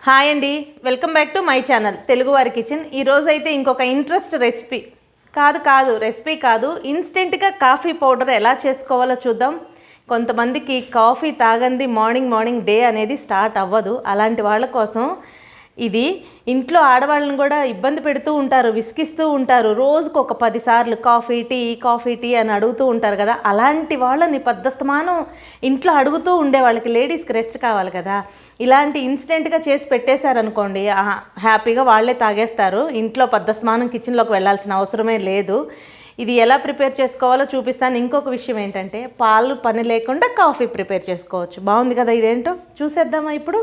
Hi అండి, welcome back to my channel Telugu వారి kitchen. ఈరోజు అయితే ఇంకొక ఇంట్రెస్ట్ రెసిపీ రెసిపీ కాదు, ఇన్స్టెంట్గా కాఫీ పౌడర్ ఎలా చేసుకోవాలో చూద్దాం. కొంతమందికి కాఫీ తాగంది మార్నింగ్ డే అనేది స్టార్ట్ అవ్వదు. అలాంటి వాళ్ళ కోసం ఇది ఇంట్లో ఆడవాళ్ళని కూడా ఇబ్బంది పెడుతూ ఉంటారు, విసిగిస్తూ ఉంటారు. రోజుకు ఒక 10 సార్లు కాఫీ టీ అని అడుగుతూ ఉంటారు కదా. అలాంటి వాళ్ళని పద్దస్తమానం ఇంట్లో అడుగుతూ ఉండే వాళ్ళకి, లేడీస్కి రెస్ట్ కావాలి కదా. ఇలాంటి ఇన్స్టెంట్గా చేసి పెట్టేశారనుకోండి, హ్యాపీగా వాళ్ళే తాగేస్తారు. ఇంట్లో పద్దస్తమానం కిచెన్లోకి వెళ్ళాల్సిన అవసరమే లేదు. ఇది ఎలా ప్రిపేర్ చేసుకోవాలో చూపిస్తాను. ఇంకొక విషయం ఏంటంటే, పాలు పని లేకుండా కాఫీ ప్రిపేర్ చేసుకోవచ్చు. బాగుంది కదా, ఇదేంటో చూసేద్దామా. ఇప్పుడు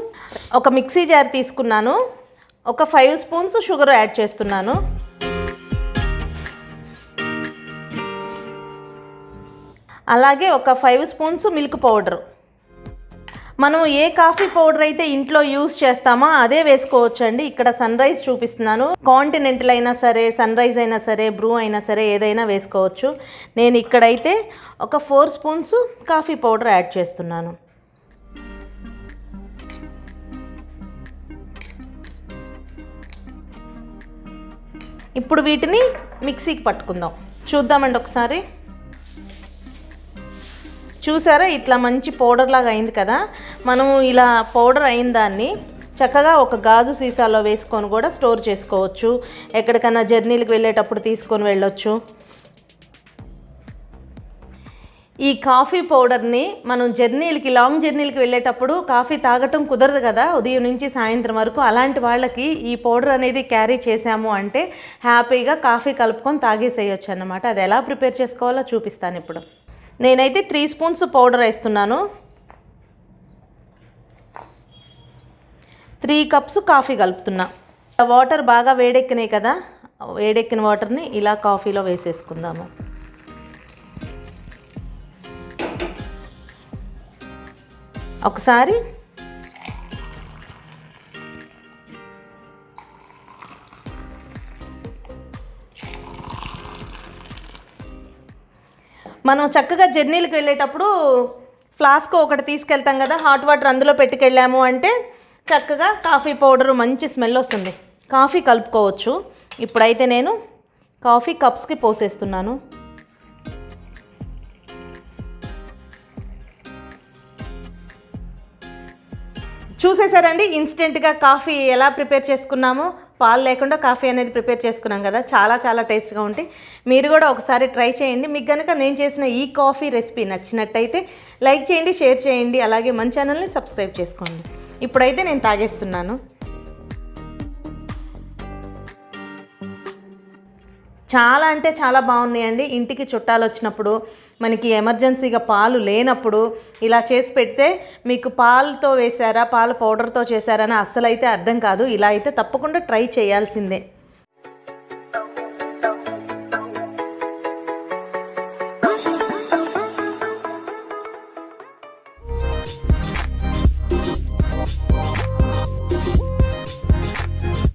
ఒక మిక్సీ జార్ తీసుకున్నాను, ఒక 5 స్పూన్స్ షుగర్ యాడ్ చేస్తున్నాను. అలాగే ఒక 5 స్పూన్స్ మిల్క్ పౌడర్. మనం ఏ కాఫీ పౌడర్ అయితే ఇంట్లో యూస్ చేస్తామో అదే వేసుకోవచ్చండి. ఇక్కడ సన్ రైజ్ చూపిస్తున్నాను. కాంటినెంటల్ అయినా సరే, సన్ రైజ్ అయినా సరే, బ్రూ అయినా సరే, ఏదైనా వేసుకోవచ్చు. నేను ఇక్కడైతే ఒక 4 స్పూన్స్ కాఫీ పౌడర్ యాడ్ చేస్తున్నాను. ఇప్పుడు వీటిని మిక్సీకి పట్టుకుందాం. చూద్దామండి ఒకసారి. చూసారా, ఇట్లా మంచి పౌడర్ లాగా అయింది కదా. మనము ఇలా పౌడర్ అయిన దాన్ని చక్కగా ఒక గాజు సీసాలో వేసుకొని కూడా స్టోర్ చేసుకోవచ్చు. ఎక్కడికైనా జర్నీలకు వెళ్ళేటప్పుడు తీసుకొని వెళ్ళొచ్చు. ఈ కాఫీ పౌడర్ని మనం లాంగ్ జర్నీలకి వెళ్ళేటప్పుడు కాఫీ తాగటం కుదరదు కదా, ఉదయం నుంచి సాయంత్రం వరకు. అలాంటి వాళ్ళకి ఈ పౌడర్ అనేది క్యారీ చేసాము అంటే హ్యాపీగా కాఫీ కలుపుకొని తాగేసేయచ్చు అన్నమాట. అది ఎలా ప్రిపేర్ చేసుకోవాలో చూపిస్తాను ఇప్పుడు. నేనైతే 3 స్పూన్స్ పౌడర్ వేస్తున్నాను. 3 కప్స్ కాఫీ కలుపుతున్నా. వాటర్ బాగా వేడెక్కినాయి కదా, వేడెక్కిన వాటర్ని ఇలా కాఫీలో వేసేసుకుందాము. ఒకసారి మనం చక్కగా జర్నీలకు వెళ్ళేటప్పుడు ఫ్లాస్క్ ఒకటి తీసుకెళ్తాం కదా, హాట్ వాటర్ అందులో పెట్టుకెళ్ళాము అంటే చక్కగా కాఫీ పౌడరు మంచి స్మెల్ వస్తుంది. కాఫీ కలుపుకోవచ్చు. ఇప్పుడైతే నేను కాఫీ కప్స్కి పోసేస్తున్నాను. చూసేసారండి, ఇన్స్టెంట్గా కాఫీ ఎలా ప్రిపేర్ చేసుకున్నామో. పాలు లేకుండా కాఫీ అనేది ప్రిపేర్ చేసుకున్నాం కదా, చాలా టేస్ట్గా ఉంటాయి. మీరు కూడా ఒకసారి ట్రై చేయండి. మీకు కనుక నేను చేసిన ఈ కాఫీ రెసిపీ నచ్చినట్టయితే లైక్ చేయండి, షేర్ చేయండి, అలాగే మన ఛానల్ని సబ్స్క్రైబ్ చేసుకోండి. ఇప్పుడైతే నేను తాగేస్తున్నాను. చాలా అంటే చాలా బాగున్నాయండి. ఇంటికి చుట్టాలు వచ్చినప్పుడు, మనకి ఎమర్జెన్సీగా పాలు లేనప్పుడు ఇలా చేసి పెడితే, మీకు పాలతో వేసారా, పాలు పౌడర్తో చేశారని అస్సలైతే అర్థం కాదు. ఇలా అయితే తప్పకుండా ట్రై చేయాల్సిందే.